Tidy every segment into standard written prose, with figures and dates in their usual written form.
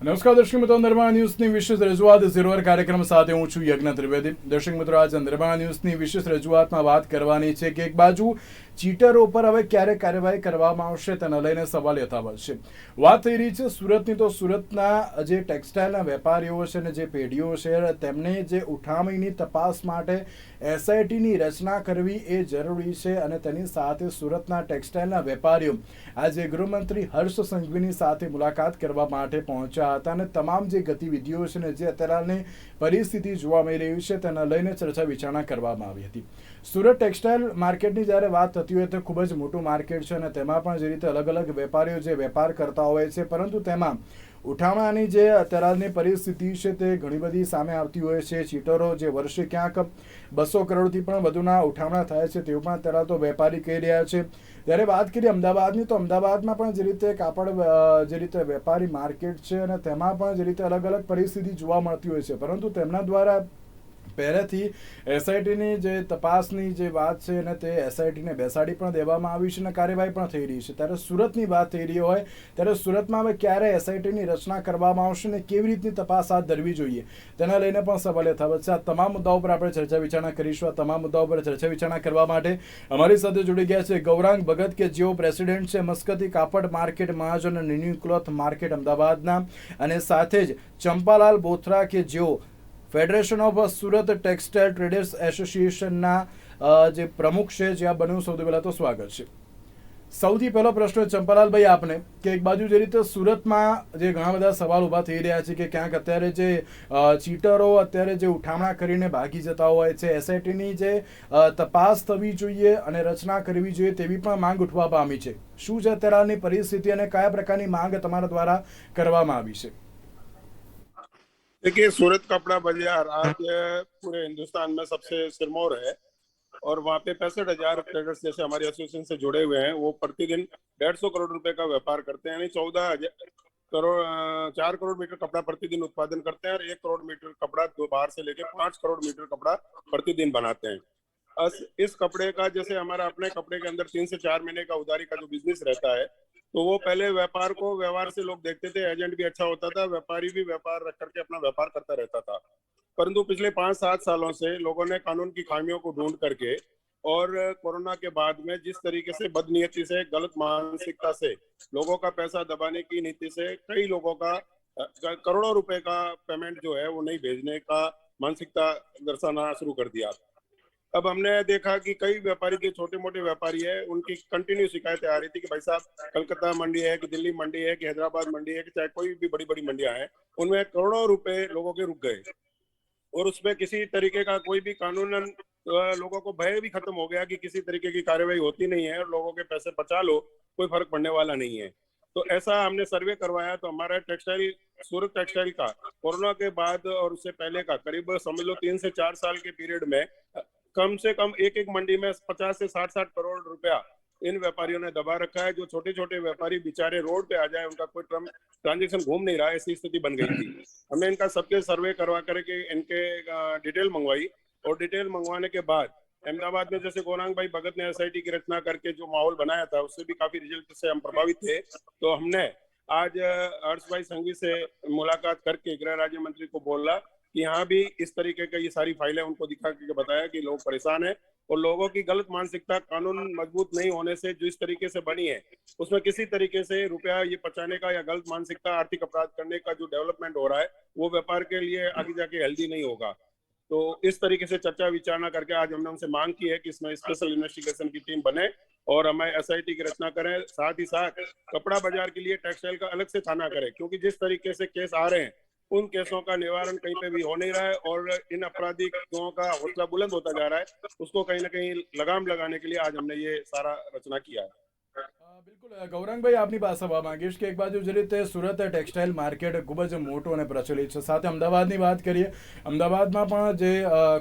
નમસ્કાર દર્શક મિત્રો, નિર્માણ ન્યૂઝની વિશેષ રજૂઆત ઝીરો અવર કાર્યક્રમ સાથે હું છું યજ્ઞ ત્રિવેદી. દર્શક મિત્રો, આજે નિર્માણ ન્યૂઝની વિશેષ રજૂઆતમાં વાત કરવાની છે કે એક બાજુ ચીટરો પર હવે ક્યારે કાર્યવાહી કરવામાં આવશે તેને લઈને સવાલ યથાવત છે. વાત થઈ રહી છે સુરતની, તો સુરતના જે ટેક્સટાઇલના વેપારીઓ છે અને જે પેઢીઓ છે તેમને જે ઉઠામણીની તપાસ માટે એસઆઈટીની રચના કરવી એ જરૂરી છે અને તેની સાથે સુરતના ટેક્સટાઇલના વેપારીઓ આજે ગૃહમંત્રી હર્ષ સંઘવીની સાથે મુલાકાત કરવા માટે પહોંચ્યા હતા અને તમામ જે ગતિવિધિઓ છે ને જે અત્યારની પરિસ્થિતિ જોવા મળી રહી છે તેના લઈને ચર્ચા વિચારણા કરવામાં આવી હતી. સુરત ટેક્સટાઇલ માર્કેટની જ્યારે વાત થતી હોય તો ખૂબ જ મોટું માર્કેટ છે અને તેમાં પણ જે રીતે અલગ અલગ વેપારીઓ જે વેપાર કરતા હોય છે, પરંતુ તેમાં ઉઠામણાની જે અત્યારની પરિસ્થિતિ છે તે ઘણી બધી સામે આવતી હોય છે. ચીટરો જે વર્ષે ક્યાંક 200 કરોડથી પણ વધુના ઉઠામણા થાય છે તેવું પણ અત્યારે તો વેપારી કહી રહ્યા છે. ત્યારે વાત કરીએ અમદાવાદની, તો અમદાવાદમાં પણ જે રીતે કાપડ જે રીતે વેપારી માર્કેટ છે અને તેમાં પણ જે રીતે અલગ અલગ પરિસ્થિતિ જોવા મળતી હોય છે, પરંતુ તેમના દ્વારા પહેલેથી એસઆઈટીની જે તપાસની જે વાત છે અને તે એસઆઈટીને બેસાડી પણ દેવામાં આવી છે અને કાર્યવાહી પણ થઈ રહી છે. ત્યારે સુરતની વાત થઈ રહી હોય ત્યારે સુરતમાં હવે ક્યારે એસઆઈટીની રચના કરવામાં આવશે અને કેવી રીતની તપાસ હાથ ધરવી જોઈએ તેના લઈને પણ સવાલ યથાવત છે. આ તમામ મુદ્દાઓ પર આપણે ચર્ચા વિચારણા કરીશું. આ તમામ મુદ્દાઓ પર ચર્ચા વિચારણા કરવા માટે અમારી સાથે જોડી ગયા છે ગૌરાંગ ભગત કે જેઓ પ્રેસિડેન્ટ છે મસ્કતી કાપડ માર્કેટ મહાજન અને ન્યૂ ક્લોથ માર્કેટ અમદાવાદના, અને સાથે જ ચંપાલાલ બોથરા કે જેઓ federation of Surat textile traders એસોસિએશનના જે પ્રમુખ છે. જે આ બન્યું સૌથી પહેલાં તો સ્વાગત છે. સૌથી પહેલો પ્રશ્ન ચંપાલાલભાઈ આપને કે એક બાજુ જે રીતે સુરતમાં જે ઘણા બધા સવાલ ઊભા થઈ રહ્યા છે કે ક્યાંક અત્યારે જે ચીટરો અત્યારે જે ઉઠામણા કરીને ભાગી જતા હોય છે, એસઆઈટીની જે તપાસ થવી જોઈએ અને રચના કરવી જોઈએ તેવી પણ માંગ ઉઠવા પામી છે. શું છે અત્યારની પરિસ્થિતિ અને કયા પ્રકારની માંગ તમારા દ્વારા કરવામાં આવી છે? देखिए, सूरत कपड़ा बाजार आज पूरे हिंदुस्तान में सबसे सिरमौर है और वहाँ पे 65,000 ट्रेडर्स जैसे हमारे एसोसिएशन से जुड़े हुए हैं. वो प्रतिदिन 150 करोड़ रुपए का व्यापार करते हैं, यानी 4 करोड़ मीटर कपड़ा प्रतिदिन उत्पादन करते हैं और 1 करोड़ मीटर कपड़ा बाहर से लेके 5 करोड़ मीटर कपड़ा प्रतिदिन बनाते हैं. इस कपड़े का जैसे हमारा अपने कपड़े के अंदर 3 से 4 महीने का उधारी का जो बिजनेस रहता है, तो वो पहले व्यापार को व्यवहार से लोग देखते थे, एजेंट भी अच्छा होता था, व्यापारी भी व्यापार रख करके अपना व्यापार करता रहता था. परंतु पिछले 5-7 सालों से लोगों ने कानून की खामियों को ढूंढ करके और कोरोना के बाद में जिस तरीके से बदनीयती से, गलत मानसिकता से, लोगों का पैसा दबाने की नीति से कई लोगों का करोड़ों रुपए का पेमेंट जो है वो नहीं भेजने का मानसिकता दर्शाना शुरू कर दिया. अब हमने देखा कि कई व्यापारी जो छोटे मोटे व्यापारी है उनकी कंटिन्यू शिकायतें आ रही थी कि भाई साहब, कलकत्ता मंडी है कि दिल्ली मंडी है कि हैदराबाद मंडी है कि चाहे कोई भी बड़ी बड़ी मंडियां हैं, उनमें करोड़ों रुपए लोगों के रुक गए और उसमें किसी तरीके का कोई भी कानूनन लोगों को भय भी खत्म हो गया कि किसी तरीके की कार्यवाही होती नहीं है और लोगों के पैसे बचा लो, कोई फर्क पड़ने वाला नहीं है. तो ऐसा हमने सर्वे करवाया तो हमारा टेक्सटाइल, सूरत टेक्सटाइल का कोरोना के बाद और उससे पहले का करीब समझ लो 3 से 4 साल के पीरियड में कम से कम एक मंडी में 50 से 60 करोड़ रुपया इन व्यापारियों ने दबा रखा है. जो छोटे छोटे व्यापारी बेचारे रोड पे आ जाए, उनका कोई ट्रांजेक्शन घूम नहीं रहा, ऐसी स्थिति बन गई थी. हमने इनका सबके सर्वे करवा करके इनके डिटेल मंगवाई और डिटेल मंगवाने के बाद अहमदाबाद में जैसे गौरांग भाई भगत ने एसआईटी की रचना करके जो माहौल बनाया था उससे भी काफी रिजल्ट से हम प्रभावित थे. तो हमने आज हर्ष भाई संघवी से मुलाकात करके गृह राज्य मंत्री को बोला कि यहाँ भी इस तरीके का ये सारी फाइलें उनको दिखा के बताया कि लोग परेशान हैं और लोगों की गलत मानसिकता कानून मजबूत नहीं होने से जो इस तरीके से बनी है उसमें किसी तरीके से रुपया ये बचाने का या गलत मानसिकता आर्थिक अपराध करने का जो डेवलपमेंट हो रहा है वो व्यापार के लिए आगे जाके हेल्दी नहीं होगा. तो इस तरीके से चर्चा विचारणा करके आज हमने उनसे मांग की है कि इसमें स्पेशल इन्वेस्टिगेशन की टीम बने और हमें एसआईटी की रचना करें. साथ ही साथ कपड़ा बाजार के लिए टेक्सटाइल का अलग से थाना करें, क्योंकि जिस तरीके से केस आ रहे हैं उन केसों का निवारण कहीं पे भी हो नहीं रहा है और इन आपराधिकों का हौसला बुलंद होता जा रहा है. उसको कहीं ना कहीं लगाम लगाने के लिए आज हमने ये सारा रचना किया है. બિલકુલ ગૌરાંગભાઈ, આપની પાસે આવવા માંગીશ કે એક બાજુ જે રીતે સુરત ટેક્સટાઇલ માર્કેટ ખૂબ જ મોટું અને પ્રચલિત છે, સાથે અમદાવાદની વાત કરીએ, અમદાવાદમાં પણ જે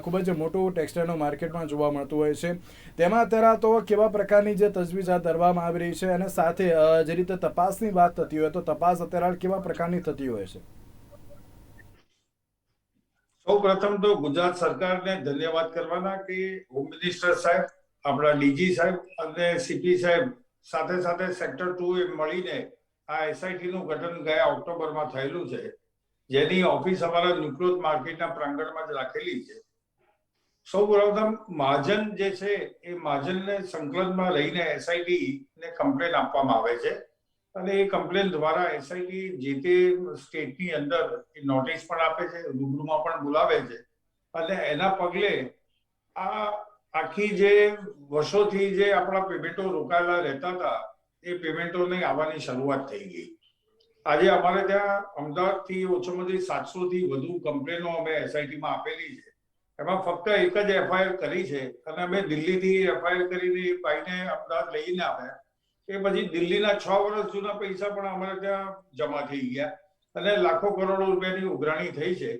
ખૂબ જ મોટું ટેક્સટાઇલનું માર્કેટમાં જોવા મળતું હોય છે, તેમાં અત્યારે તો કેવા પ્રકારની જે તજવીજ હાથ ધરવામાં આવી રહી છે અને સાથે જે રીતે તપાસની વાત થતી હોય તો તપાસ અત્યારે કેવા પ્રકારની થતી હોય છે? સૌ પ્રથમ તો ગુજરાત સરકારને ધન્યવાદ કરવાના કે હોમ મિનિસ્ટર સાહેબ, આપણા ડીજી સાહેબ અને સીપી સાહેબ સાથે સાથે સેક્ટર 2 એ મળીને આ એસઆઈટી નું ગઠન ગયા ઓક્ટોબરમાં થયેલું છે, જેની ઓફિસ અમારા ન્યુક્લોઝ માર્કેટના પ્રાંગણમાં જ રાખેલી છે. સૌ પ્રથમ મહાજન જે છે એ મહાજનને સંકલનમાં રહીને એસઆઈટી ને કમ્પ્લેન આપવામાં આવે છે અને એ કમ્પ્લેન દ્વારા એસઆઈટી જે તે સ્ટેટની અંદર નોટિસ પણ આપે છે, રૂબરૂમાં પણ બોલાવે છે અને એના પગલે આ આખી જે વર્ષોથી જે આપણા પેમેન્ટો રોકાયેલા રહેતા હતા એ પેમેન્ટોની આવવાની શરૂઆત થઈ ગઈ. આજે અમારે ત્યાં અમદાવાદથી ઓછામાં ઓછી 700 થી વધુ કમ્પ્લેનો અમે એસઆઈટીમાં આપેલી છે. એમાં ફક્ત એક જ એફઆઈઆર કરી છે અને અમે દિલ્હીથી એફઆઈઆર કરીને ભાઈને અમદાવાદ લઈને આવ્યા. એ પછી દિલ્હીના 6 વર્ષ જૂના પૈસા પણ અમારે ત્યાં જમા થઈ ગયા અને લાખો કરોડો રૂપિયાની ઉઘરાણી થઈ છે.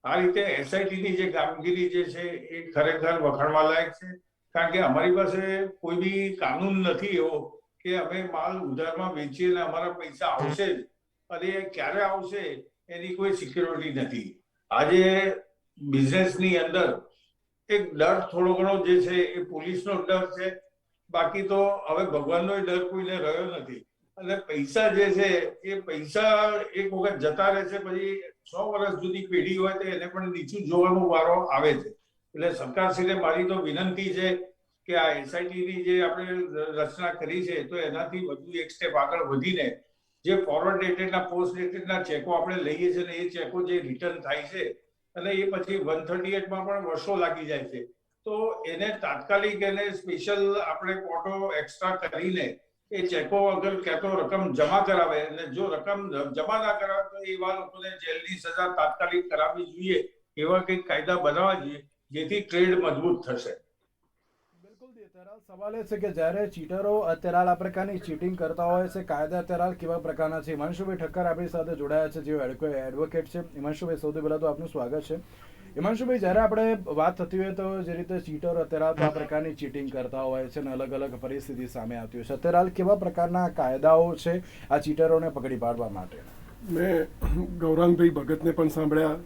આ રીતે એસઆઈટીની જે કામગીરી જે છે એ ખરેખર વખાણવા લાયક છે, કારણ કે અમારી પાસે કોઈ બી કાનૂન નથી એવો કે અમે માલ ઉધારમાં વેચીએ અને અમારા પૈસા આવશે જ અને ક્યારે આવશે એની કોઈ સિક્યોરિટી નથી. આજે બિઝનેસની અંદર એક ડર થોડો ઘણો જે છે એ પોલીસનો ડર છે, બાકી તો હવે ભગવાનનો ડર કોઈને રહ્યો નથી. અને પૈસા જે છે એ પૈસા એક વખત જતા રહે છે, પછી 100 વર્ષ સુધી પેઢી હોય તો એને પણ નીચું જોવાનો વારો આવે છે. એટલે સરકારશ્રીને મારી તો વિનંતી છે કે આ એસઆઈટીની જે આપણે રચના કરી છે તો એનાથી વધુ એક સ્ટેપ આગળ વધીને જે ફોરવર્ડ ડેટેડના પોસ્ટ ડેટેડના ચેકો આપણે લઈએ છીએ ને એ ચેકો જે રિટર્ન થાય છે અને એ પછી 138 માં પણ વર્ષો લાગી જાય છે, તો એને તાત્કાલિક એને સ્પેશિયલ આપણે કોર્ટો એક્સ્ટ્રા કરીને એ ચેકો અગર ક્યાં તો રકમ જમા કરાવે અને જો રકમ જમા ના કરાવે તો એવા લોકોને જેલની સજા તાત્કાલિક કરાવવી જોઈએ. એવા કંઈક કાયદા બનાવવા જોઈએ જેથી ટ્રેડ મજબૂત થશે. સવાલ એ છે કે જ્યારે ચીટરો અત્યારે આ પ્રકારની ચીટિંગ કરતા હોય છે, કાયદા અત્યારે કેવા પ્રકારના છે? હિમાંશુભાઈ ઠક્કર આપણી સાથે જોડાયા છે, જેઓ એડવોકેટ છે. હિમાંશુભાઈ, સૌથી પહેલા તો આપનું સ્વાગત છે. હિમાંશુભાઈ, જ્યારે આપણે વાત થતી હોય તો જે રીતે ચીટરો અત્યારે આ પ્રકારની ચીટિંગ કરતા હોય છે અને અલગ અલગ પરિસ્થિતિ સામે આવતી હોય છે, અત્યારે હાલ કેવા પ્રકારના કાયદાઓ છે આ ચીટરોને પકડી પાડવા માટે? મેં ગૌરાંગભાઈ ભગતને પણ સાંભળ્યા,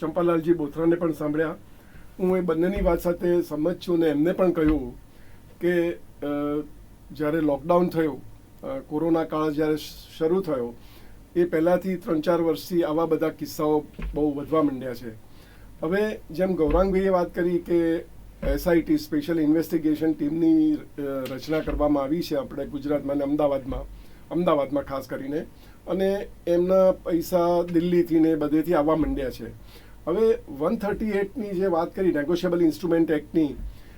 ચંપાલાલજી બોથરાને પણ સાંભળ્યા. હું એ બંનેની વાત સાથે સંમત છું ને એમને પણ કહ્યું કે જ્યારે લોકડાઉન થયું, કોરોના કાળ જ્યારે શરૂ થયો એ પહેલાંથી 3-4 વર્ષથી આવા બધા કિસ્સાઓ બહુ વધવા માંડ્યા છે. હવે જેમ ગૌરાંગભાઈએ વાત કરી કે એસઆઈટી સ્પેશિયલ ઇન્વેસ્ટિગેશન ટીમની રચના કરવામાં આવી છે આપણે ગુજરાતમાં અને અમદાવાદમાં ખાસ કરીને, અને એમના પૈસા દિલ્હીથી ને બધેથી આવવા માંડ્યા છે. હવે 138ની જે વાત કરી, નેગોશિયેબલ ઇન્સ્ટ્રુમેન્ટ એક્ટની,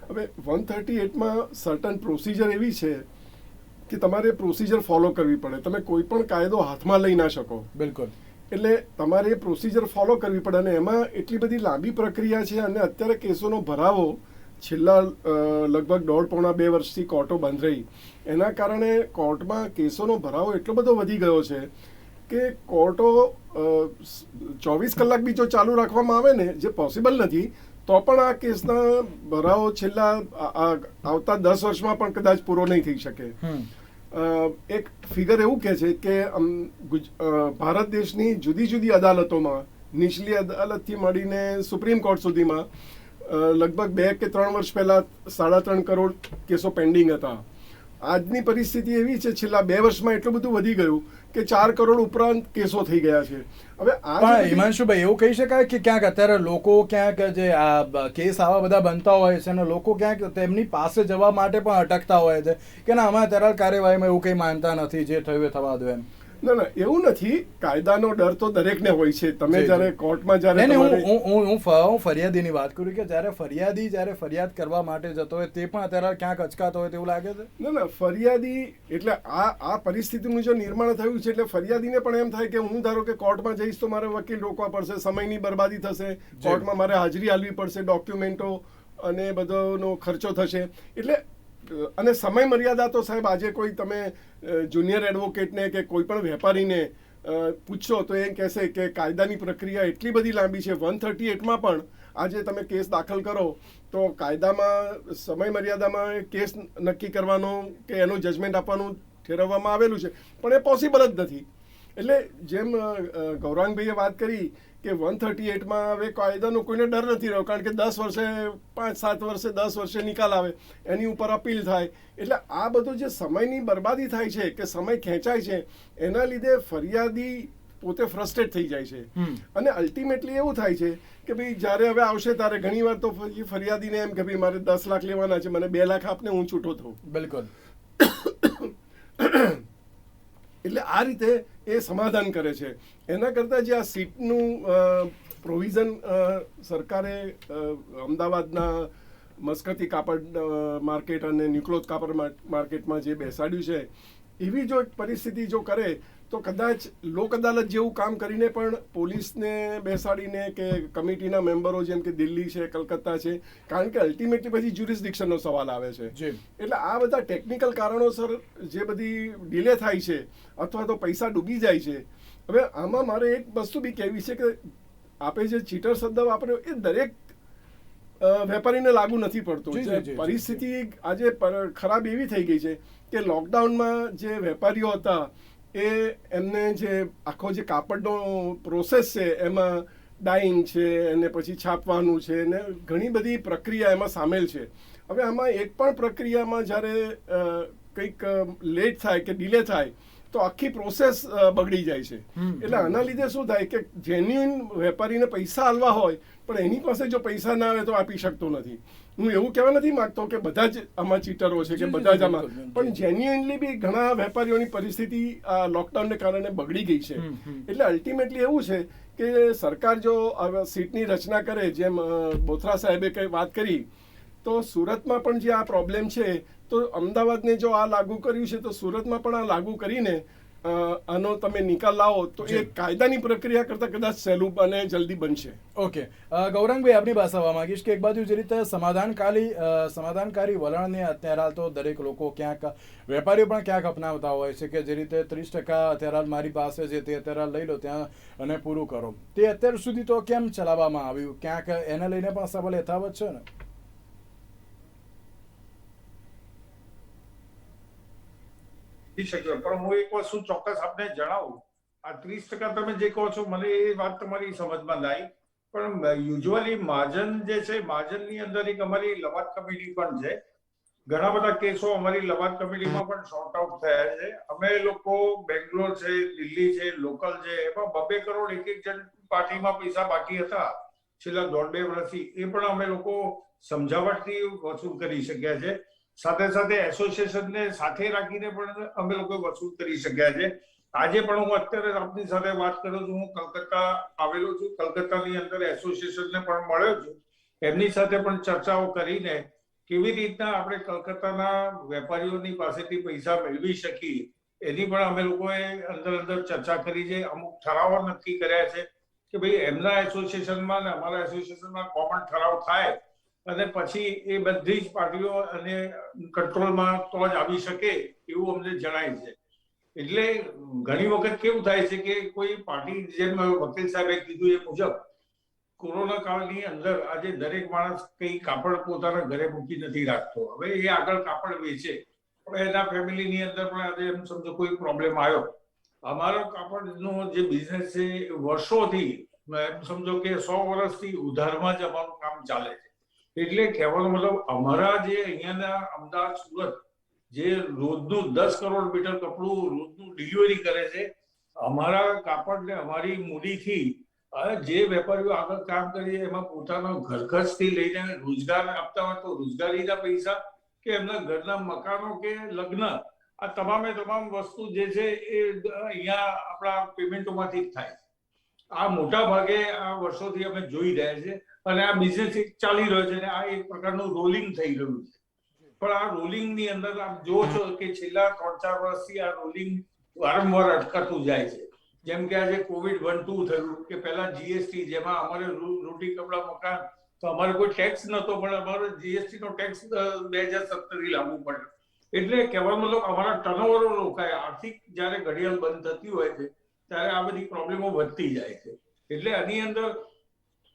હવે 138માં સર્ટન પ્રોસિજર એવી છે કે તમારે પ્રોસિજર ફોલો કરવી પડે. તમે કોઈ પણ કાયદો હાથમાં લઈ ના શકો. બિલકુલ. એટલે તમારે એ પ્રોસિજર ફોલો કરવી પડે અને એમાં એટલી બધી લાંબી પ્રક્રિયા છે અને અત્યારે કેસોનો ભરાવો છેલ્લા લગભગ 1.5-2 વર્ષથી કોર્ટો બંધ રહી, એના કારણે કોર્ટમાં કેસોનો ભરાવો એટલો બધો વધી ગયો છે કે કોર્ટો 24 કલાક બી જો ચાલુ રાખવામાં આવે ને, જે પોસિબલ નથી, તો પણ આ કેસના ભરાવો છેલ્લા આવતા 10 વર્ષમાં પણ કદાચ પૂરો નહીં થઈ શકે. એક ફિગર એવું કહે છે કે ભારત દેશની જુદી જુદી અદાલતોમાં, નીચલી અદાલતથી મળીને સુપ્રીમ કોર્ટ સુધીમાં લગભગ 2 કે 3 વર્ષ પહેલા 3.5 કરોડ કેસો પેન્ડિંગ હતા. આજની પરિસ્થિતિ એવી છે છેલ્લા 2 વર્ષમાં એટલું બધું વધી ગયું કે 4 કરોડ ઉપરાંત કેસો થઈ ગયા છે. હવે હિમાંશુભાઈ, એવું કહી શકાય કે ક્યાંક અત્યારે લોકો ક્યાંક જે આ કેસ આવા બધા બનતા હોય છે અને લોકો ક્યાંક તેમની પાસે જવા માટે પણ અટકતા હોય છે કે ના, અમે અત્યારે કાર્યવાહીમાં એવું કંઈ માનતા નથી, જે થયું એ થવા દો એમ? ના, એવું નથી. કાયદાનો ડર તો દરેકને હોય છે. તમે જ્યારે કોર્ટમાં જ્યારે હું ફરિયાદીની વાત કરું કે જ્યારે ફરિયાદ કરવા માટે જતો હોય તે પણ અત્યારે ક્યાંક અચકાતો હોય તેવું લાગે છે? ના, ફરિયાદી એટલે આ પરિસ્થિતિનું જો નિર્માણ થયું છે એટલે ફરિયાદીને પણ એમ થાય કે હું ધારો કે કોર્ટમાં જઈશ તો મારે વકીલ રોકવા પડશે, સમયની બરબાદી થશે, કોર્ટમાં મારે હાજરી આપવી પડશે, ડોક્યુમેન્ટો અને બધોનો ખર્ચો થશે. એટલે અને સમય મર્યાદા તો સાહેબ આજે કોઈ તમે જુનિયર એડવોકેટને કે કોઈ પણ વેપારીને પૂછશો તો એ કહેશે કે કાયદાની પ્રક્રિયા એટલી બધી લાંબી છે. 138માં પણ આજે તમે કેસ દાખલ કરો તો કાયદામાં સમય મર્યાદામાં કેસ નક્કી કરવાનો કે એનું જજમેન્ટ આપવાનું ઠેરવવામાં આવેલું છે, પણ એ પોસિબલ જ નથી. એટલે જેમ ગૌરાંગભાઈએ વાત કરી કે 138માં હવે કાયદાનો કોઈને ડર નથી રહ્યો, કારણ કે 10 વર્ષે 5-7 વર્ષે 10 વર્ષે નિકાલ આવે, એની ઉપર અપીલ થાય. એટલે આ બધું જે સમયની બરબાદી થાય છે કે સમય ખેંચાય છે, એના લીધે ફરિયાદી પોતે ફ્રસ્ટ્રેટ થઈ જાય છે. અને અલ્ટિમેટલી એવું થાય છે કે ભાઈ જ્યારે હવે આવશે ત્યારે ઘણી વાર તો ફરિયાદીને એમ કે ભાઈ મારે 10 લાખ લેવાના છે, મને 2 લાખ આપને, હું છૂટો થઉં. બિલકુલ. એટલે આ રીતે એ સમાધાન કરે છે. એના કરતાં જે આ સીટનું પ્રોવિઝન સરકારે અમદાવાદના મસ્કતી કાપડ માર્કેટ અને ન્યુક્લોથ કાપડ માર્કેટમાં જે બેસાડ્યું છે, એવી જો એક પરિસ્થિતિ જો કરે તો કદાચ લોક અદાલત જેવું કામ કરીને પણ પોલીસને બેસાડીને કે કમિટીના મેમ્બરો જેમ કે દિલ્હી છે, કલકત્તા છે, કારણ કે અલ્ટિમેટલી પછી જ્યુરિસ્ડિક્શનનો સવાલ આવે છે. એટલે આ બધા ટેકનિકલ કારણોસર જે બધી ડિલે થાય છે અથવા તો પૈસા ડૂબી જાય છે. હવે આમાં મારે એક વસ્તુ બી કહેવી છે કે આપે જે ચીટર શબ્દ વાપર્યો એ દરેક વેપારીને લાગુ નથી પડતો. પરિસ્થિતિ આજે ખરાબ એવી થઈ ગઈ છે કે લોકડાઉનમાં જે વેપારીઓ હતા એ એમને જે આખો જે કાપડનો પ્રોસેસ છે એમાં ડાઈંગ છે અને પછી છાપવાનું છે ને ઘણી બધી પ્રક્રિયા એમાં સામેલ છે. હવે આમાં એક પણ પ્રક્રિયામાં જ્યારે કંઈક લેટ થાય કે ડિલે થાય તો આખી પ્રોસેસ બગડી જાય છે. એટલે આના લીધે શું થાય કે જેન્યુઇન વેપારીને પૈસા આલવા હોય પણ એની પાસે જો પૈસા ના આવે તો આપી શકતો નથી. હું એવું કહેવા નથી માંગતો કે બધા જ આમાં ચીટરો છે કે બધા જ આમાં, પણ જેન્યુઇનલી બી ઘણા વેપારીઓની પરિસ્થિતિ આ લોકડાઉનને કારણે બગડી ગઈ છે. એટલે અલ્ટિમેટલી એવું છે કે સરકાર જો સીટની રચના કરે, જેમ બોથરા સાહેબે કંઈ વાત કરી, તો સુરતમાં પણ જે આ પ્રોબ્લેમ છે તો અમદાવાદને જો આ લાગુ કર્યું છે તો સુરતમાં પણ આ લાગુ કરીને આનો તમે નિકાલ લાવો તો એ કાયદાની પ્રક્રિયા કરતાં કદાચ સહેલું અને જલ્દી બનશે. ઓકે ગૌરાંગભાઈ, આપની પાસે આવવા માંગીશ કે એક બાજુ જે રીતે સમાધાનકારી વલણને અત્યારે હાલ તો દરેક લોકો ક્યાંક વેપારીઓ પણ ક્યાંક અપનાવતા હોય છે કે જે રીતે 30% અત્યારે હાલ મારી પાસે છે તે અત્યારે હાલ લઈ લો ત્યાં અને પૂરું કરો, તે અત્યાર સુધી તો કેમ ચલાવવામાં આવ્યું? ક્યાંક એને લઈને પણ સવાલ યથાવત છે ને? પણ હું એક વસ્તુ ચોક્કસ આપને જણાવું, આ 30% તમે જે કહો છો મને એ વાત તમારી સમજમાં ના આવી, પણ યુઝ્યુઅલી મહાજન જે છે, મહાજનની અંદર એક અમારી લવાદ કમિટી પણ છે. ઘણા બધા કેસો અમારી લવાદ કમિટીમાં પણ શોર્ટ આઉટ થયા છે. અમે લોકો બેંગ્લોર છે, દિલ્હી છે, લોકલ છે, એમાં 2-2 કરોડ એક જણ પાર્ટીમાં પૈસા બાકી હતા છેલ્લા 1.5-2 વર્ષથી, એ પણ અમે લોકો સમજાવટથી વસૂલ કરી શક્યા છે. સાથે સાથે એસોસિએશનને સાથે રાખીને પણ અમે લોકો વસૂલ કરી શક્યા છે. આજે પણ હું અત્યારે આપની સાથે વાત કરું છું, હું કલકત્તા આવેલો છું, કલકત્તાની અંદર એસોસિએશનને પણ મળ્યો છું, એમની સાથે પણ ચર્ચાઓ કરીને કેવી રીતના આપણે કલકત્તાના વેપારીઓની પાસેથી પૈસા મેળવી શકીએ એની પણ અમે લોકોએ અંદર ચર્ચા કરી છે. અમુક ઠરાવો નક્કી કર્યા છે કે ભાઈ એમના એસોસિએશનમાં ને અમારા એસોસિએશનમાં કોમન ઠરાવ થાય અને પછી એ બધી જ પાર્ટીઓ અને કંટ્રોલમાં તો જ આવી શકે એવું અમને જણાય છે. એટલે ઘણી વખત કેવું થાય છે કે કોઈ પાર્ટી, જેમ વકીલ સાહેબે કીધું એ મુજબ, કોરોના કાળની અંદર આજે દરેક માણસ કઈ કાપડ પોતાના ઘરે મૂકી નથી રાખતો. હવે એ આગળ કાપડ વેચે પણ એના ફેમિલીની અંદર પણ આજે એમ સમજો કોઈ પ્રોબ્લેમ આવ્યો. અમારો કાપડનો જે બિઝનેસ છે વર્ષોથી, એમ સમજો કે 100 વર્ષથી ઉધારમાં જ અમારું કામ ચાલે છે. એટલે કહેવાનો મતલબ અમારા જે અહીંયાના અમદાવાદ, સુરત જે રોજનું 10 કરોડ મીટર કપડું રોજનું ડિલિવરી કરે છે, અમારા કાપડને અમારી મૂડીથી જે વેપારીઓ આગળ કામ કરીએ એમાં પોતાનો ઘરખર્ચથી લઈને રોજગાર આપતા હોય તો રોજગારીના પૈસા કે એમના ઘરના મકાનો કે લગ્ન, આ તમામે તમામ વસ્તુ જે છે એ અહીંયા આપણા પેમેન્ટોમાંથી જ થાય. આ મોટા ભાગે આ વર્ષોથી અમે જોઈ રહ્યા છે અને આ બિઝનેસ ચાલી રહ્યો છે અને આ એક પ્રકારનું રોલિંગ થઈ રહ્યું છે. પણ આ રોલિંગની અંદર આપ જો છો કે છેલ્લા 3-4 વર્ષથી આ રોલિંગ વારંવાર અટકાતું જાય છે. જેમ કે આજે કોવિડ 1-2 થયું કે પહેલા જીએસટી, જેમાં અમારે રોટી કપડા મકાન તો અમારે કોઈ ટેક્સ નતો, પણ અમારે જીએસટી નો ટેક્સ 2017 થી લાગુ પડ્યો. એટલે કહેવાનો મતલબ અમારા ટર્નઓવરો રોકાય. આર્થિક જયારે ઘડિયાળ બંધ થતી હોય છે ત્યારે આ બધી પ્રોબ્લેમો વધતી જાય છે. એટલે આની અંદર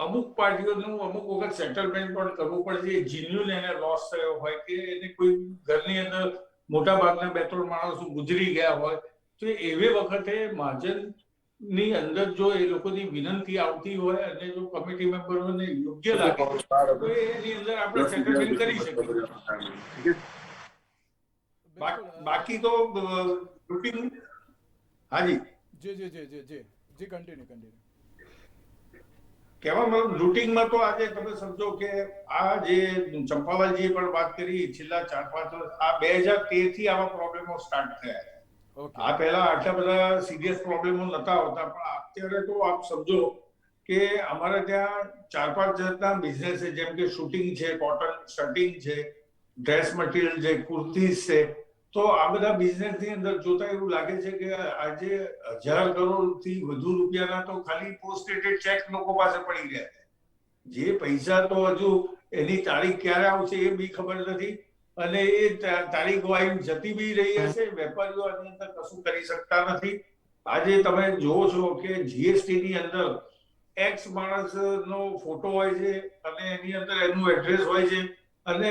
અમુક પાર્ટીઓનું અમુક વખત સેટલમેન્ટ પણ કરવું પડે છે. જીન્યુન એને લોસ થયો હોય કે એને કોઈ ઘરની અંદર મોટા ભાગના 2-3 માણસો ગુજરી ગયા હોય તો એવે વખતે મહાજનની અંદર જો એ લોકોની વિનંતી આવતી હોય અને જો કમિટી મેમ્બરોને યોગ્ય લાગે તો એની અંદર આપણે સેટલમેન્ટ કરી શકીએ. બાકી તો રૂટીન. હાજી જી જી જી જી જી જી કન્ટિન્યુ. કહેવા મતલબ રૂટીનમાં તો આજે તમે સમજો કે આ જે ચંપાલાલજીએ પણ વાત કરી છેલ્લા 4-5 વર્ષ, આ 2013 થી આવા પ્રોબ્લેમો સ્ટાર્ટ થયા. આ પહેલા આટલા બધા સિરિયસ પ્રોબ્લેમો નતા હોતા, પણ અત્યારે તો આપ સમજો કે અમારે ત્યાં 4-5 જાતના બિઝનેસ છે, જેમ કે શૂટિંગ છે, કોટન શર્ટિંગ છે, ડ્રેસ મટીરિયલ છે, કુર્તીઝ છે. તો આ બધા બિઝનેસની અંદર જોતા એવું લાગે છે કે આજે 1000 કરોડથી વધુ રૂપિયાના તો ખાલી પોસ્ટ ડેટેડ ચેક લોકો પાસે પડી ગયા છે. જે પૈસા તો હજુ એની તારીખ ક્યારે આવશે એ બી ખબર નથી, અને એ તારીખ વાઇઝ જતી બી રહી હશે. વેપારીઓ આની અંદર કશું કરી શકતા નથી. આજે તમે જોવો છો કે જીએસટી ની અંદર એક્સ માણસનો ફોટો હોય છે અને એની અંદર એનું એડ્રેસ હોય છે, અને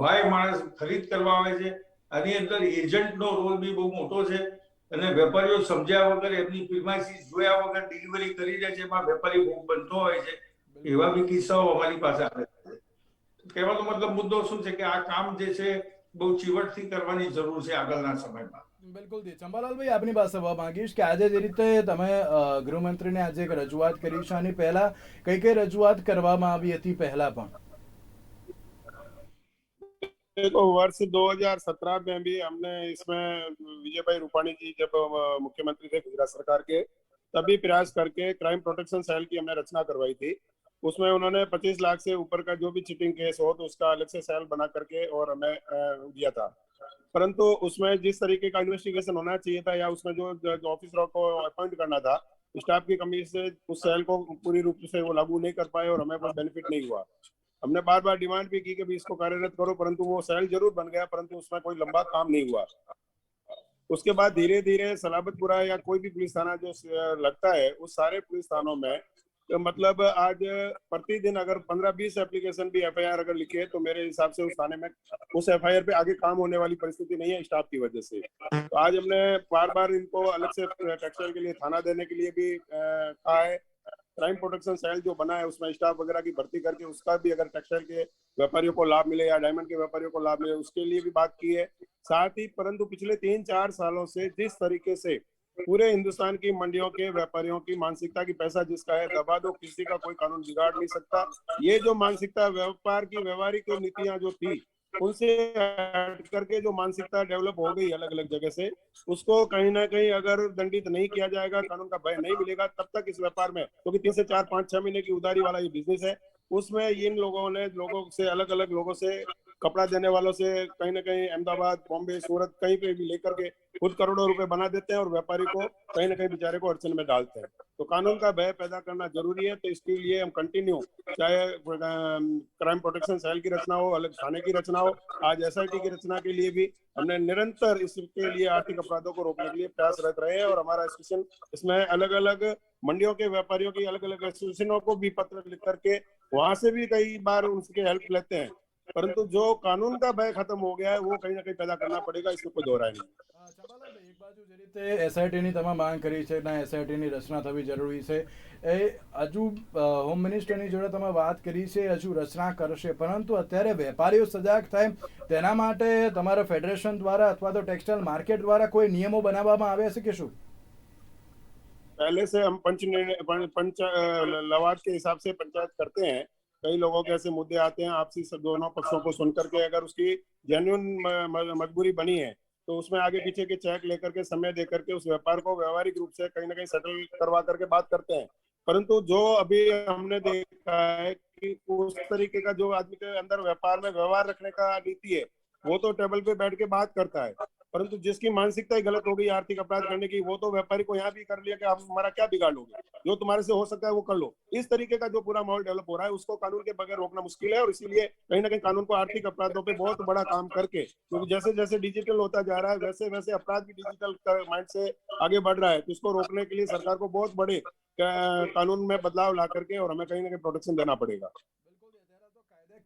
વાય માણસ ખરીદ કરવા આવે છે. આની અંદર એજન્ટનો રોલ બી બહુ મોટો છે, અને વેપારીઓ સમજ્યા વગર એમની પ્રિમાઇસીસ જોયા વગર ડિલિવરી કરી દે છે, એમાં વેપારી બહુ બનતો હોય છે. એવા બી કિસ્સાઓ અમારી પાસે આવે છે. કહેવાનો મતલબ મુદ્દો શું છે કે આ કામ જે છે બહુ ચીવટથી કરવાની જરૂર છે આગળના સમયમાં. બિલકુલ જી. ચંપાલાલભાઈ, આપની પાસે આવવા માંગીશ કે આજે જે રીતે તમે ગૃહમંત્રીને આજે એક રજૂઆત કરી છે, આની પહેલા કઈ કઈ રજૂઆત કરવામાં આવી હતી પહેલા પણ? देखो, वर्ष 2017 में भी हमने इसमें विजय भाई रूपाणी जी जब मुख्यमंत्री थे गुजरात सरकार के, तभी प्रयास करके क्राइम प्रोटेक्शन सेल की हमने रचना करवाई थी. उसमें उन्होंने 25 लाख से ऊपर का जो भी चीटिंग केस हो तो उसका अलग से सेल बना करके और हमें दिया था. परंतु उसमें जिस तरीके का इन्वेस्टिगेशन होना चाहिए था या उसमें जो ऑफिसरों को अपॉइंट करना था, स्टाफ की कमी से उस सेल को पूरी रूप से वो लागू नहीं कर पाए और हमें कोई बेनिफिट नहीं हुआ. हमने बार बार डिमांड भी की कि भी इसको कार्यरत करो, परंतु वो सेल जरूर बन गया, परंतु उसमें कोई लंबा काम नहीं हुआ. उसके बाद धीरे धीरे सलाबतपुरा या कोई भी पुलिस थाना जो लगता है, उस सारे पुलिस थानों में तो मतलब आज प्रतिदिन अगर 15-20 एप्लीकेशन भी एफआईआर अगर लिखे तो मेरे हिसाब से उस थाने में उस एफआईआर पे आगे काम होने वाली परिस्थिति नहीं है स्टाफ की वजह से. तो आज हमने बार बार इनको अलग से टेक्सटाइल के लिए थाना देने के लिए भी कहा है. क्राइम प्रोटेक्शन सेल जो बना है उसमें स्टाफ वगैरह की भर्ती करके उसका भी अगर टेक्सटाइल के व्यापारियों को लाभ मिले या डायमंड के व्यापारियों को लाभ मिले उसके लिए भी बात की है. साथ ही परंतु पिछले 3-4 सालों से जिस तरीके से पूरे हिंदुस्तान की मंडियों के व्यापारियों की मानसिकता की पैसा जिसका है दबा दो, किसी का कोई कानून बिगाड़ नहीं सकता, ये जो मानसिकता व्यापार की व्यवहारिक नीतियां जो थी उनसे हट करके जो मानसिकता डेवलप हो गई अलग अलग जगह से, उसको कहीं ना कहीं अगर दंडित नहीं किया जाएगा, कानून का भय नहीं मिलेगा, तब तक इस व्यापार में क्योंकि 3 से 4-5-6 महीने की उधारी वाला ये बिजनेस है, उसमें इन लोगों ने लोगों से अलग अलग लोगों से कपड़ा देने वालों से कहीं ना कहीं अहमदाबाद, बॉम्बे, सूरत कहीं पे भी लेकर के खुद करोड़ों रुपए बना देते हैं और व्यापारी को कहीं ना कहीं बेचारे को अड़चन में डालते हैं. तो कानून का भय पैदा करना जरूरी है. तो इसके लिए हम कंटिन्यू चाहे क्राइम प्रोटेक्शन सेल की रचना हो, अलग थाने की रचना हो, आज एसआईटी की रचना के लिए भी हमने निरंतर इसके लिए आर्थिक अपराधों को रोकने के लिए प्रयासरत रहे हैं. और हमारा एसोसिएशन इसमें अलग अलग मंडियों के व्यापारियों की अलग अलग एसोसिएशनों को भी पत्र लिख करके वहां से भी कई बार उनकी हेल्प लेते हैं. परंतु जो कानून का भय खत्म हो गया है वो कहीं ना कहीं पैदा करना पड़ेगा, इसमें कोई दोहराय नहीं. ચંપાલાલભાઈ, એક બાજુ જે રીતે એસઆઈટીની તમે માંગ કરી છે ના એસઆઈટીની રચના થવી જરૂરી છે, એ હજુ હોમ મિનિસ્ટરની જોડે તમે વાત કરી છે, હજુ રચના કરશે, પરંતુ અત્યારે વેપારીઓ સજાગ થાય તેના માટે તમારા ફેડરેશન દ્વારા અથવા તો ટેક્સટાઇલ માર્કેટ દ્વારા કોઈ નિયમો બનાવવામાં આવ્યા છે કે શું? पहले से हम पंच लवाद के हिसाब से पंचायत करते हैं. कई लोगों के ऐसे मुद्दे आते हैं, आपसी दोनों पक्षों को सुन करके अगर उसकी जेन्युइन मजबूरी बनी है तो उसमें आगे पीछे के चेक लेकर के समय दे करके उस व्यापार को व्यवहारिक रूप से कहीं ना कहीं सेटल करवा करके बात करते हैं. परंतु जो अभी हमने देखा है कि उस तरीके का जो आदमी के अंदर व्यापार में व्यवहार रखने का नीति है वो तो टेबल पे बैठ के बात करता है, परंतु जिसकी मानसिकता ही गलत हो गई आर्थिक अपराध करने की, वो तो व्यापारी को यहाँ भी कर लिया कि आप हमारा क्या बिगाड़ लोगे, जो तुम्हारे से हो सकता है वो कर लो. इस तरीके का जो पूरा माहौल डेवलप हो रहा है उसको कानून के बगैर रोकना मुश्किल है. और इसीलिए कहीं ना कहीं कानून को आर्थिक अपराधों पे बहुत बड़ा काम करके, क्योंकि जैसे जैसे डिजिटल होता जा रहा है वैसे वैसे अपराध भी डिजिटल माइंड से आगे बढ़ रहा है. तो इसको रोकने के लिए सरकार को बहुत बड़े कानून में बदलाव ला करके और हमें कहीं ना कहीं प्रोटेक्शन देना पड़ेगा.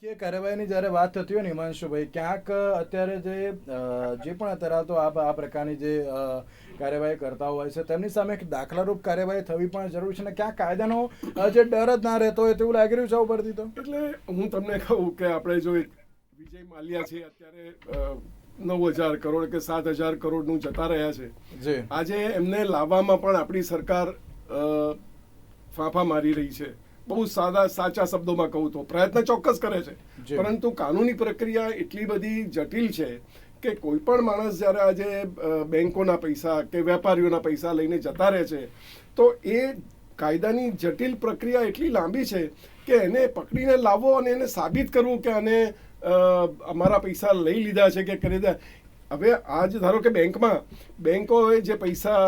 નાણાકીય કાર્યવાહીની જ્યારે વાત થતી હોય ને હિમાંશુભાઈ, ક્યાંક અત્યારે જે પણ અત્યારે તો આ પ્રકારની જે કાર્યવાહી કરતા હોય છે તેમની સામે એક દાખલારૂપ કાર્યવાહી થવી પણ જરૂરી છે, ને ક્યાંક કાયદાનો જે ડર જ ના રહેતો હોય તેવું લાગી રહ્યું છે ઉપરથી. તો એટલે હું તમને કહું કે આપણે જો એક વિજય માલ્યા છે અત્યારે 9,000 કરોડ કે 7,000 કરોડનું જતા રહ્યા છે, આજે એમને લાવવામાં પણ આપણી સરકાર ફાંફા મારી રહી છે. બહુ સાચા શબ્દોમાં કહું તો પ્રયત્ન ચોક્કસ કરે છે, પરંતુ કાનૂની પ્રક્રિયા એટલી બધી જટિલ છે કે કોઈ પણ માણસ જ્યારે આજે બેંકોના પૈસા કે વેપારીઓના પૈસા લઈને જતા રહે છે તો એ કાયદાની જટિલ પ્રક્રિયા એટલી લાંબી છે કે એને પકડીને લાવવો અને એને સાબિત કરવું કે આને અમારા પૈસા લઈ લીધા છે કે કરી દીધા. હવે આજ ધારો કે બેંકોએ જે પૈસા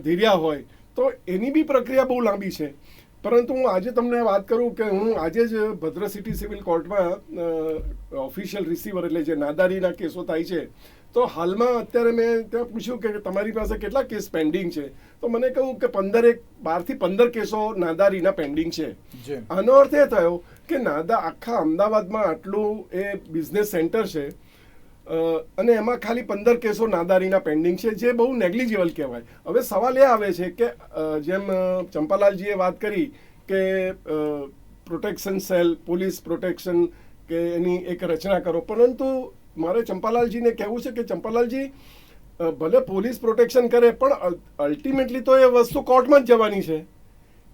ધીર્યા હોય તો એની બી પ્રક્રિયા બહુ લાંબી છે. પરંતુ હું આજે તમને વાત કરું કે હું આજે જ ભદ્ર સિટી સિવિલ કોર્ટમાં ઓફિશિયલ રિસીવર એટલે જે નાદારીના કેસો થાય છે તો હાલમાં અત્યારે મેં ત્યાં પૂછ્યું કે તમારી પાસે કેટલા કેસ પેન્ડિંગ છે, તો મને કહ્યું કે 12 થી 15 કેસો નાદારીના પેન્ડિંગ છે. આનો અર્થ એ થયો કે આખા અમદાવાદમાં આટલું એ બિઝનેસ સેન્ટર છે અને એમાં ખાલી 15 કેસો નાદારીના પેન્ડિંગ છે, જે બહુ નેગ્લિજિબલ કહેવાય. હવે સવાલ એ આવે છે કે જેમ ચંપાલાલજીએ વાત કરી કે પ્રોટેક્શન સેલ, પોલીસ પ્રોટેક્શન કે એની એક રચના કરો, પરંતુ મારે ચંપાલાલજીને કહેવું છે કે ચંપાલાલજી ભલે પોલીસ પ્રોટેક્શન કરે પણ અલ્ટિમેટલી તો એ વસ્તુ કોર્ટમાં જ જવાની છે.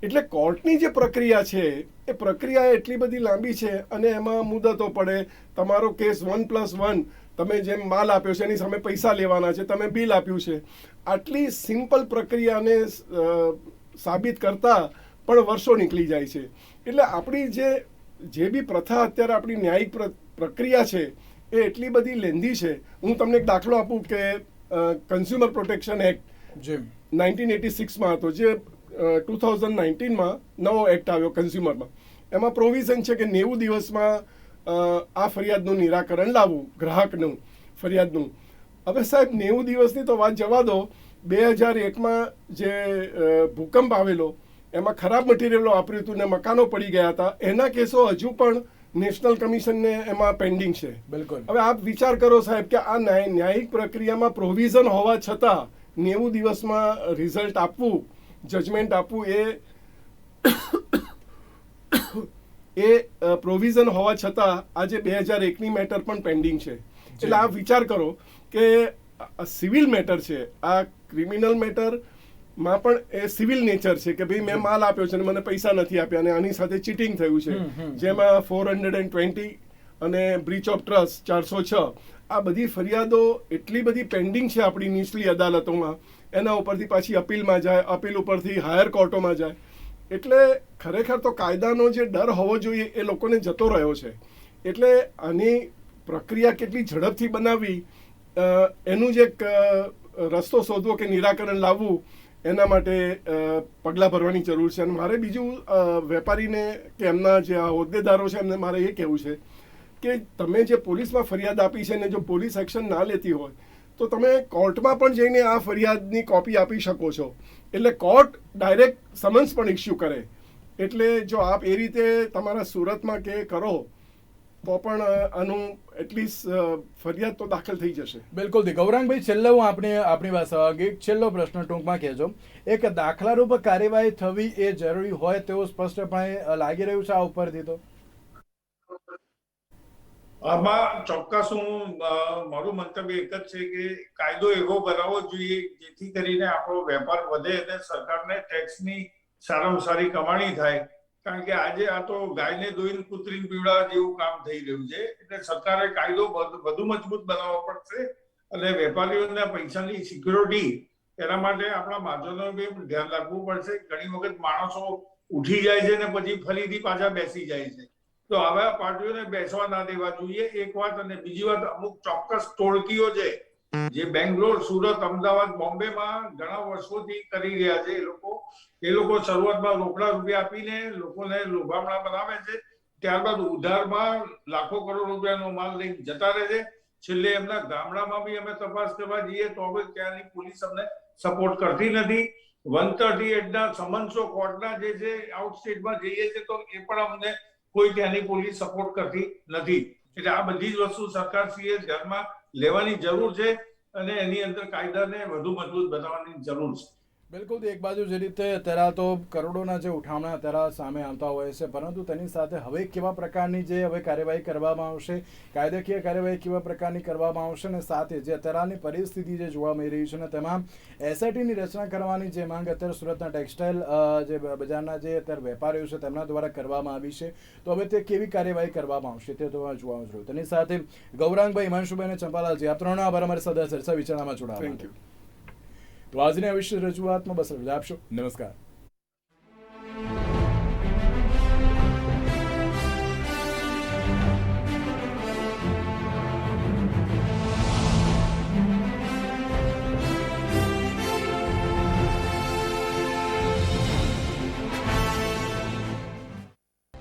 એટલે કોર્ટની જે પ્રક્રિયા છે એ પ્રક્રિયા એટલી બધી લાંબી છે અને એમાં મુદતો પડે. તમારો કેસ 1+1, તમે જેમ માલ આપ્યો છે એની સામે પૈસા લેવાના છે, તમે બિલ આપ્યું છે, આટલી સિમ્પલ પ્રક્રિયાને સાબિત કરતા પણ વર્ષો નીકળી જાય છે. એટલે આપણી જે બી પ્રથા અત્યારે આપણી ન્યાયિક પ્રક્રિયા છે એ એટલી બધી લેન્ધી છે. હું તમને એક દાખલો આપું કે કન્ઝ્યુમર પ્રોટેક્શન એક્ટ 1986માં હતો, જે 2019માં નવો એક્ટ આવ્યો કન્ઝ્યુમરમાં. એમાં પ્રોવિઝન છે કે 90 દિવસમાં આ ફરિયાદનું નિરાકરણ લાવવું, ગ્રાહકનું ફરિયાદનું. હવે સાહેબ 90 દિવસની તો વાત જવા દો, 2001માં જે ભૂકંપ આવેલો એમાં ખરાબ મટીરિયલો વાપર્યું હતું ને મકાનો પડી ગયા હતા, એના કેસો હજુ પણ નેશનલ કમિશનને એમાં પેન્ડિંગ છે. બિલકુલ. હવે આપ વિચાર કરો સાહેબ કે આ ન્યાયિક પ્રક્રિયામાં પ્રોવિઝન હોવા છતાં 90 દિવસમાં રિઝલ્ટ આપવું, જજમેન્ટ આપવું, એ પ્રોવિઝન હોવા છતાં આજે 2001ની મેટર પણ પેન્ડિંગ છે. એટલે આપ વિચાર કરો કે સિવિલ મેટર છે, આ ક્રિમિનલ મેટરમાં પણ એ સિવિલ નેચર છે કે ભાઈ મેં માલ આપ્યો છે અને મને પૈસા નથી આપ્યા અને આની સાથે ચીટિંગ થયું છે, જેમાં 420 અને બ્રીચ ઓફ ટ્રસ્ટ 406 આ બધી ફરિયાદો એટલી બધી પેન્ડિંગ છે આપણી નીચલી અદાલતોમાં. એના ઉપરથી પાછી અપીલમાં જાય, અપીલ ઉપરથી હાયર કોર્ટોમાં જાય. એટલે ખરેખર તો કાયદાનો જે ડર હોવો જોઈએ એ લોકોને જતો રહ્યો છે. એટલે આની પ્રક્રિયા કેટલી ઝડપથી બનાવવી એનું જે રસ્તો શોધવો કે નિરાકરણ લાવવું, એના માટે પગલાં ભરવાની જરૂર છે. અને મારે બીજું વેપારીને કે એમના જે હોદ્દેદારો છે એમને મારે એ કહેવું છે કે તમે જે પોલીસમાં ફરિયાદ આપી છે ને જો પોલીસ એક્શન ના લેતી હોય તો તમે કોર્ટમાં પણ જઈને આ ફરિયાદની કોપી આપી શકો છો. એટલે કોર્ટ ડાયરેક્ટ સમન્સ પણ ઇસ્યુ કરે. એટલે જો આપ એ રીતે તમારા સુરતમાં કે કરો તો પણ આનું એટલીસ્ટ ફરિયાદ તો દાખલ થઈ જશે. બિલકુલ. ગૌરાંગભાઈ, છેલ્લો હું આપણી પાસે એક છેલ્લો પ્રશ્ન ટૂંકમાં કહેજો. એક દાખલારૂપ કાર્યવાહી થવી એ જરૂરી હોય તેવું સ્પષ્ટપણે લાગી રહ્યું છે આ ઉપરથી. તો આમાં ચોક્કસ હું મારું મંતવ્ય એક જ છે કે કાયદો એવો બનાવવો જોઈએ જેથી કરીને આપણો વેપાર વધે અને સરકારને ટેક્સની સારામાં સારી કમાણી થાય. કારણ કે આજે આ તો ગાયને દોઈને કૂતરીને પીવડાવવા જેવું કામ થઈ રહ્યું છે. એટલે સરકારે કાયદો વધુ મજબૂત બનાવવો પડશે અને વેપારીઓના પૈસાની સિક્યોરિટી એના માટે આપણા મહાજનોએ બી ધ્યાન રાખવું પડશે. ઘણી વખત માણસો ઉઠી જાય છે ને પછી ફરીથી પાછા બેસી જાય છે, તો આવા પાર્ટીઓને બેસવા ના દેવા જોઈએ. એક વાત. અને બીજી વાત, અમુક ચોક્કસ ટોળકીઓ છે જે બેંગ્લોર, સુરત, અમદાવાદ, બોમ્બેમાં ઘણા વર્ષોથી કરી રહ્યા છે. એ લોકો શરૂઆતમાં રોકડા રૂપિયા આપીને લોકોને લોભામણા બનાવે છે, ત્યારબાદ ઉધારમાં લાખો કરોડ રૂપિયાનો માલ લઈને જતા રહે છે. છેલ્લે એમના ગામડામાં બી અમે તપાસ કરવા જઈએ તો હવે ત્યાંની પોલીસ અમને સપોર્ટ કરતી નથી. 138 ના સમન્સો કોર્ટના જે છે આઉટ સ્ટેટમાં જઈએ છે તો એ પણ અમને કોઈ ત્યાંની પોલીસ સપોર્ટ કરતી નથી. એટલે આ બધી જ વસ્તુ સરકારશ્રીએ ધ્યાનમાં લેવાની જરૂર છે અને એની અંદર કાયદાને વધુ મજબૂત બનાવવાની જરૂર છે. બિલકુલ, એક બાજુ જે રીતે અત્યારે તો કરોડોના જે ઉઠામણા અત્યારે સામે આવતા હોય છે, પરંતુ તેની સાથે હવે કેવા પ્રકારની જે હવે કાર્યવાહી કરવામાં આવશે, કાયદાકીય કાર્યવાહી કેવા પ્રકારની કરવામાં આવશે, અને સાથે જે અત્યારની પરિસ્થિતિ જે જોવા મળી રહી છે ને તેમાં એસઆઈટીની રચના કરવાની જે માંગ અત્યારે સુરતના ટેક્સટાઇલ જે બજારના જે અત્યારે વેપારીઓ છે તેમના દ્વારા કરવામાં આવી છે, તો હવે તે કેવી કાર્યવાહી કરવામાં આવશે તે તો જોવા જોઈએ. તેની સાથે ગૌરાંગભાઈ, હિમાંશુભાઈ અને ચંપાલાલજી, આ ત્રણનો આભાર અમારી સાથે ચર્ચા વિચારણામાં જોડાવા. Thank you. તો આજની આ વિશેષ રજૂઆતમાં બસ રજા આપશો. નમસ્કાર.